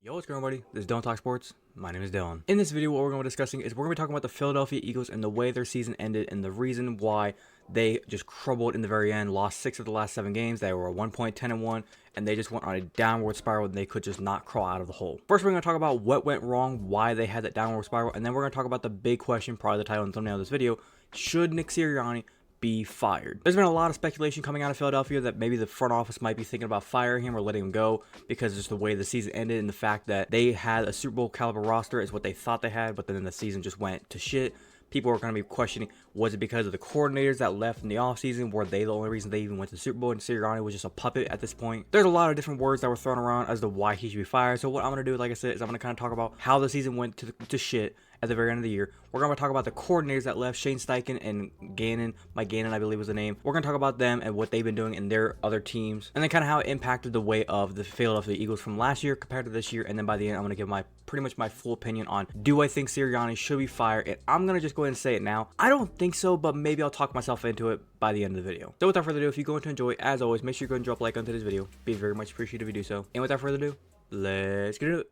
Yo, what's going on, buddy? This is Don't Talk Sports. My name is Dylan. In this video, what we're going to be discussing is we're going to be talking about the Philadelphia Eagles and the way their season ended and the reason why they just crumbled in the very end, lost 6 of the last 7 games. They were 1.10-1, and they just went on a downward spiral and they could just not crawl out of the hole. First, we're going to talk about what went wrong, why they had that downward spiral, and then we're going to talk about the big question, probably the title and thumbnail of this video: should Nick Sirianni be fired? There's been a lot of speculation coming out of Philadelphia that maybe the front office might be thinking about firing him or letting him go because just the way the season ended and the fact that they had a Super Bowl caliber roster is what they thought they had, but then the season just went to shit. People are going to be questioning, was it because of the coordinators that left in the offseason? Were they the only reason they even went to the Super Bowl and Sirianni was just a puppet at this point? There's a lot of different words that were thrown around as to why he should be fired. So what I'm going to do, like I said, is I'm going to kind of talk about how the season went to shit at the very end of the year. We're going to talk about the coordinators that left, Shane Steichen and Gannon. Mike Gannon, I believe, was the name. We're going to talk about them and what they've been doing in their other teams, and then kind of how it impacted the way of the Philadelphia Eagles from last year compared to this year. And then by the end, I'm going to give pretty much my full opinion on, do I think Sirianni should be fired? And I'm going to just go ahead and say it now. I don't think so, but maybe I'll talk myself into it by the end of the video. So without further ado, if you're going to enjoy, as always, make sure you go and drop a like on today's video. Be very much appreciated if you do so. And without further ado, let's get into it.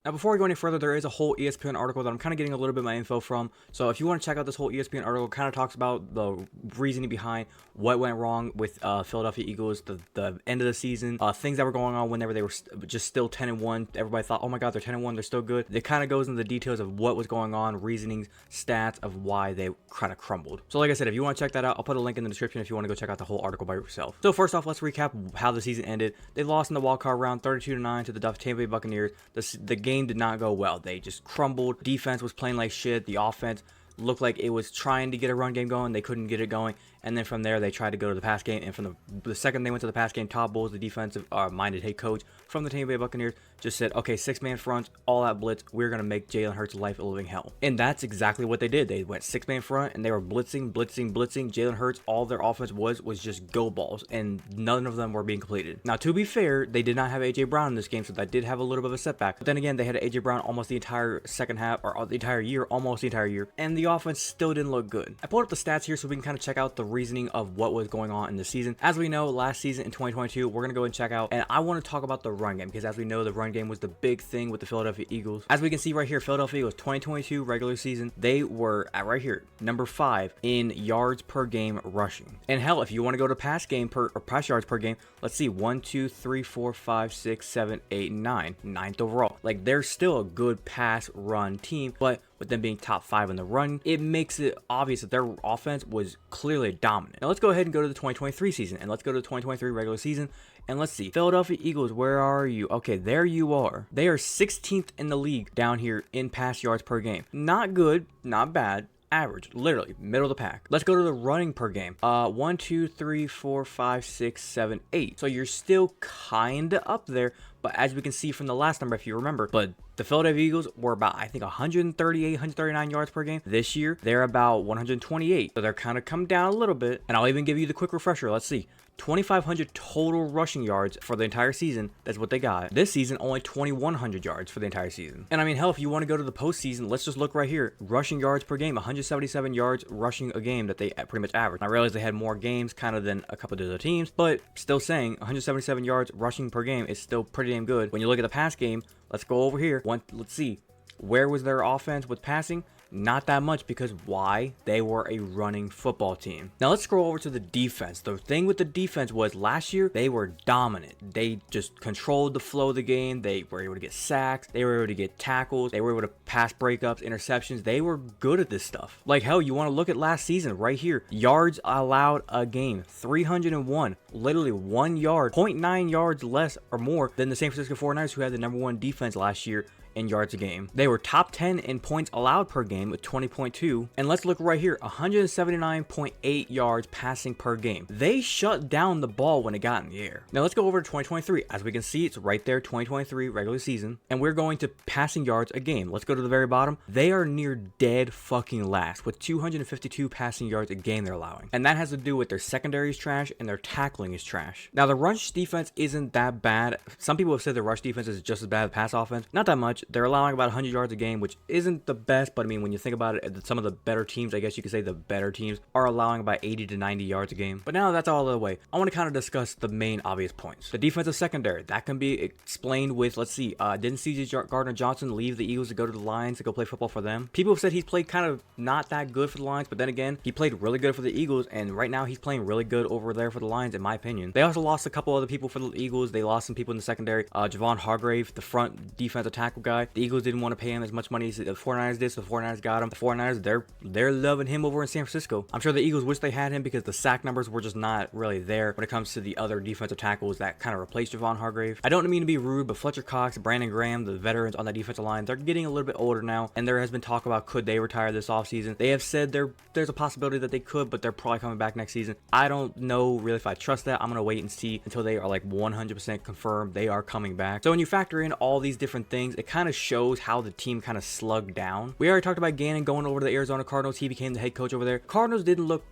Now, before we go any further, there is a whole ESPN article that I'm kind of getting a little bit of my info from. So if you want to check out this whole ESPN article, it kind of talks about the reasoning behind what went wrong with Philadelphia Eagles, the end of the season, things that were going on whenever they were just still 10-1. Everybody thought, oh my God, they're 10-1, they're still good. It kind of goes into the details of what was going on, reasonings, stats of why they kind of crumbled. So like I said, if you want to check that out, I'll put a link in the description if you want to go check out the whole article by yourself. So first off, let's recap how the season ended. They lost in the wildcard round 32-9 to the Tampa Bay Buccaneers. The game did not go well. They just crumbled. Defense was playing like shit. The offense looked like it was trying to get a run game going. They couldn't get it going. And then from there, they tried to go to the pass game. And from the second they went to the pass game, Todd Bowles, the defensive-minded head coach from the Tampa Bay Buccaneers, just said, okay, 6-man front, all out blitz. We're going to make Jalen Hurts' life a living hell. And that's exactly what they did. They went 6-man front, and they were blitzing. Jalen Hurts, all their offense was just go balls, and none of them were being completed. Now, to be fair, they did not have A.J. Brown in this game, so that did have a little bit of a setback. But then again, they had A.J. Brown almost the entire second half, or the entire year, almost the entire year, and the offense still didn't look good. I pulled up the stats here so we can kind of check out the reasoning of what was going on in the season. As we know, last season in 2022, we're going to go and check out, and I want to talk about the run game, because as we know, the run game was the big thing with the Philadelphia Eagles. As we can see right here, Philadelphia Eagles 2022 regular season, they were at right here, number 5 in yards per game rushing. And hell, if you want to go to pass yards per game, let's see, 1, 2, 3, 4, 5, 6, 7, 8, 9, 9th overall. Like, they're still a good pass run team, but with them being top 5 in the run, it makes it obvious that their offense was clearly dominant. Now let's go ahead and go to the 2023 season, and let's go to the 2023 regular season, and let's see. Philadelphia Eagles, where are you? Okay, there you are. They are 16th in the league down here in pass yards per game. Not good, not bad. Average, literally middle of the pack. Let's go to the running per game. 1, 2, 3, 4, 5, 6, 7, 8. So you're still kind of up there, but as we can see from the last number, if you remember, but the Philadelphia Eagles were about, I think, 138, 139 yards per game. This year, they're about 128. So they're kind of come down a little bit. And I'll even give you the quick refresher. Let's see. 2,500 total rushing yards for the entire season. That's what they got. This season, only 2,100 yards for the entire season. And I mean, hell, if you want to go to the postseason, let's just look right here. Rushing yards per game, 177 yards rushing a game that they pretty much average. I realize they had more games kind of than a couple of other teams, but still saying 177 yards rushing per game is still pretty damn good. When you look at the pass game, let's go over here. Let's see. Where was their offense with passing? Not that much, because why? They were a running football team. Now let's scroll over to the defense. The thing with the defense was last year they were dominant. They just controlled the flow of the game. They were able to get sacks. They were able to get tackles. They were able to pass breakups, interceptions. They were good at this stuff. Like hell, you want to look at last season right here. Yards allowed a game, 301. Literally 1 yard, 0.9 yards less or more than the San Francisco 49ers, who had the #1 defense last year in yards a game. They were top 10 in points allowed per game with 20.2. And let's look right here, 179.8 yards passing per game. They shut down the ball when it got in the air. Now let's go over to 2023. As we can see, it's right there, 2023 regular season. And we're going to passing yards a game. Let's go to the very bottom. They are near dead fucking last with 252 passing yards a game they're allowing. And that has to do with their secondary is trash and their tackling is trash. Now the rush defense isn't that bad. Some people have said the rush defense is just as bad as pass offense. Not that much. they're allowing about 100 yards a game, which isn't the best, but I mean, when you think about it, some of the better teams, I guess you could say the better teams, are allowing about 80 to 90 yards a game. But now that's all the way. I want to kind of discuss the main obvious points. The defensive secondary, that can be explained with, let's see, didn't C.J. Gardner-Johnson leave the Eagles to go to the Lions to go play football for them? People have said he's played kind of not that good for the Lions, but then again, he played really good for the Eagles, and right now he's playing really good over there for the Lions, in my opinion. They also lost a couple other people for the Eagles. They lost some people in the secondary. Javon Hargrave, the front defensive tackle guy. The Eagles didn't want to pay him as much money as the 49ers did, so the 49ers got him. The 49ers, they're loving him over in San Francisco. I'm sure the Eagles wish they had him because the sack numbers were just not really there when it comes to the other defensive tackles that kind of replaced Javon Hargrave. I don't mean to be rude, but Fletcher Cox, Brandon Graham, the veterans on that defensive line, they're getting a little bit older now, and there has been talk about could they retire this offseason. They have said there's a possibility that they could, but they're probably coming back next season. I don't know really if I trust that. I'm going to wait and see until they are like 100% confirmed they are coming back. So when you factor in all these different things, it kind of shows how the team kind of slugged down. We already talked about Gannon going over to the Arizona Cardinals. He became the head coach over there. Cardinals didn't look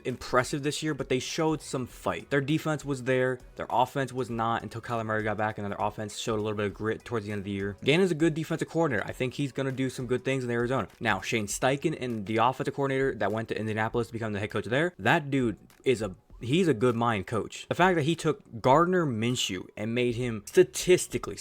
impressive this year, but they showed some fight. Their defense was there, their offense was not until Kyler Murray got back, and then their offense showed a little bit of grit towards the end of the year. Gannon's a good defensive coordinator. I think he's going to do some good things in Arizona. Now, Shane Steichen, and the offensive coordinator that went to Indianapolis to become the head coach there, that dude is he's a good mind coach. The fact that he took Gardner Minshew and made him statistically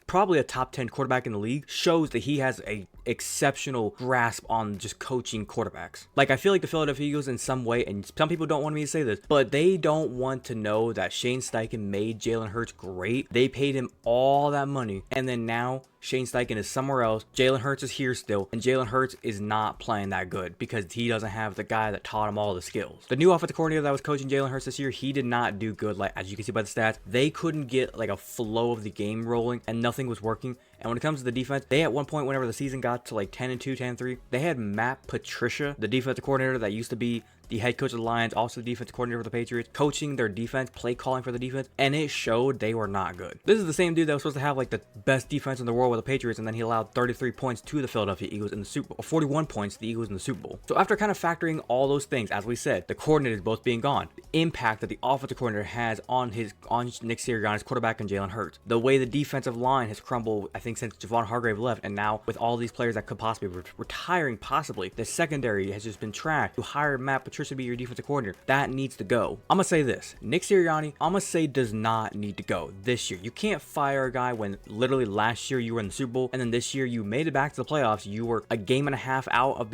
probably a top 10 quarterback in the league shows that he has a exceptional grasp on just coaching quarterbacks. Like, I feel like the Philadelphia Eagles in some way, and some people don't want me to say this, but they don't want to know that Shane Steichen made Jalen Hurts great. They paid him all that money, and then now Shane Steichen is somewhere else. Jalen Hurts is here still, and Jalen Hurts is not playing that good because he doesn't have the guy that taught him all the skills. The new offensive coordinator that was coaching Jalen Hurts this year, he did not do good. Like, as you can see by the stats, they couldn't get like a flow of the game rolling, and nothing was working. And when it comes to the defense, they at one point, whenever the season got to like 10-2, 10-3, they had Matt Patricia, the defensive coordinator that used to be the head coach of the Lions, also the defensive coordinator for the Patriots, coaching their defense, play calling for the defense, and it showed they were not good. This is the same dude that was supposed to have like the best defense in the world with the Patriots, and then he allowed 33 points to the Philadelphia Eagles in the Super Bowl, or 41 points to the Eagles in the Super Bowl. So after kind of factoring all those things, as we said, the coordinators both being gone, the impact that the offensive coordinator has on Nick Sirianni's quarterback and Jalen Hurts, the way the defensive line has crumbled, I think since Javon Hargrave left, and now with all these players that could possibly be retiring, possibly the secondary has just been trashed. You hire Matt Patricia to be your defensive coordinator, that needs to go. I'm gonna say this, Nick Sirianni, I'm gonna say does not need to go this year. You can't fire a guy when literally last year you were in the Super Bowl, and then this year you made it back to the playoffs. You were a game and a half out of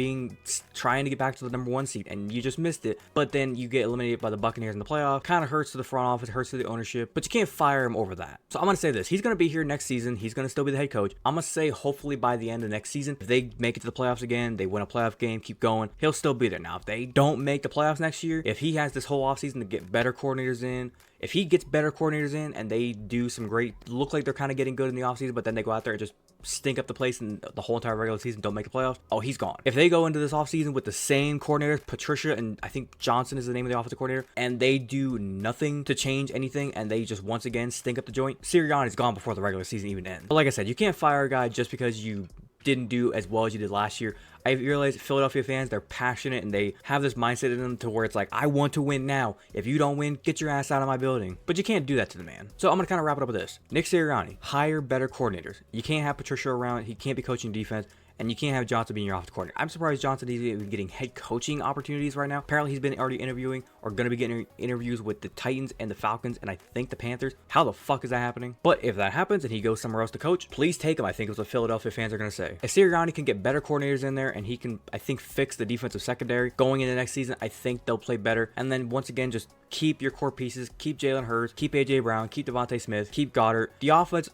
trying to get back to the number 1 seed, and you just missed it. But then you get eliminated by the Buccaneers in the playoffs. Kind of hurts to the front office, hurts to the ownership, but you can't fire him over that. So I'm gonna say this, he's gonna be here next season. He's gonna still be the head coach. I'm gonna say hopefully by the end of next season, if they make it to the playoffs again, they win a playoff game, keep going, he'll still be there. Now, if they don't make the playoffs next year, if he has this whole offseason to get better coordinators in, if he gets better coordinators in and they do some great, look like they're kind of getting good in the offseason, but then they go out there and just stink up the place and the whole entire regular season don't make the playoffs, oh, he's gone. If they go into this offseason with the same coordinators, Patricia and I think Johnson is the name of the offensive coordinator, and they do nothing to change anything and they just once again stink up the joint, Sirianni's gone before the regular season even ends. But like I said, you can't fire a guy just because you didn't do as well as you did last year. I realize Philadelphia fans, they're passionate and they have this mindset in them to where it's like, I want to win now. If you don't win, get your ass out of my building. But you can't do that to the man. So I'm going to kind of wrap it up with this. Nick Sirianni, hire better coordinators. You can't have Patricia around. He can't be coaching defense. And you can't have Johnson being your offensive coordinator. I'm surprised Johnson is even getting head coaching opportunities right now. Apparently, he's been already interviewing or going to be getting interviews with the Titans and the Falcons and I think the Panthers. How the fuck is that happening? But if that happens and he goes somewhere else to coach, please take him. I think it's what Philadelphia fans are going to say. If Sirianni can get better coordinators in there and he can, I think, fix the defensive secondary going into next season, I think they'll play better. And then once again, just keep your core pieces, keep Jalen Hurts, keep AJ Brown, keep Devontae Smith, keep Goddard. The offense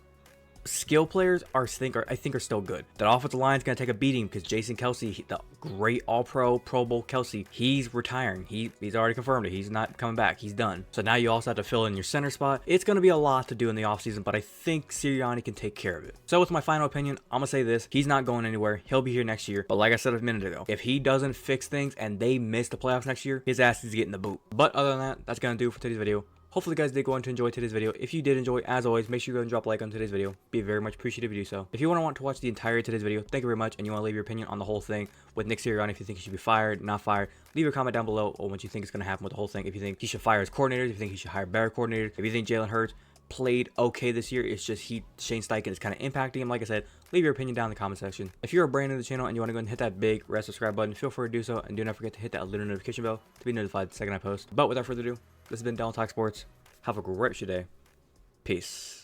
skill players I think are still good. That offensive line is going to take a beating because Jason Kelce, the great all-pro, Pro Bowl Kelce, he's retiring. He's already confirmed it. He's not coming back. He's done. So now you also have to fill in your center spot. It's going to be a lot to do in the offseason, but I think Sirianni can take care of it. So with my final opinion, I'm going to say this. He's not going anywhere. He'll be here next year. But like I said a minute ago, if he doesn't fix things and they miss the playoffs next year, his ass is getting the boot. But other than that, that's going to do it for today's video. Hopefully you guys did go on to enjoy today's video. If you did enjoy, as always, make sure you go and drop a like on today's video. Be very much appreciative if you do so. If you want to watch the entirety of today's video, thank you very much, and you want to leave your opinion on the whole thing with Nick Sirianni, if you think he should be fired, not fired, leave a comment down below on what you think is going to happen with the whole thing. If you think he should fire his coordinators, if you think he should hire better coordinators, if you think Jalen Hurts played okay this year. It's just Shane Steichen is kind of impacting him. Like I said, leave your opinion down in the comment section. If you're a brand new to the channel and you want to go and hit that big red subscribe button, feel free to do so, and do not forget to hit that little notification bell to be notified the second I post. But without further ado, this has been Donald Talk Sports. Have a great rest of your day. Peace.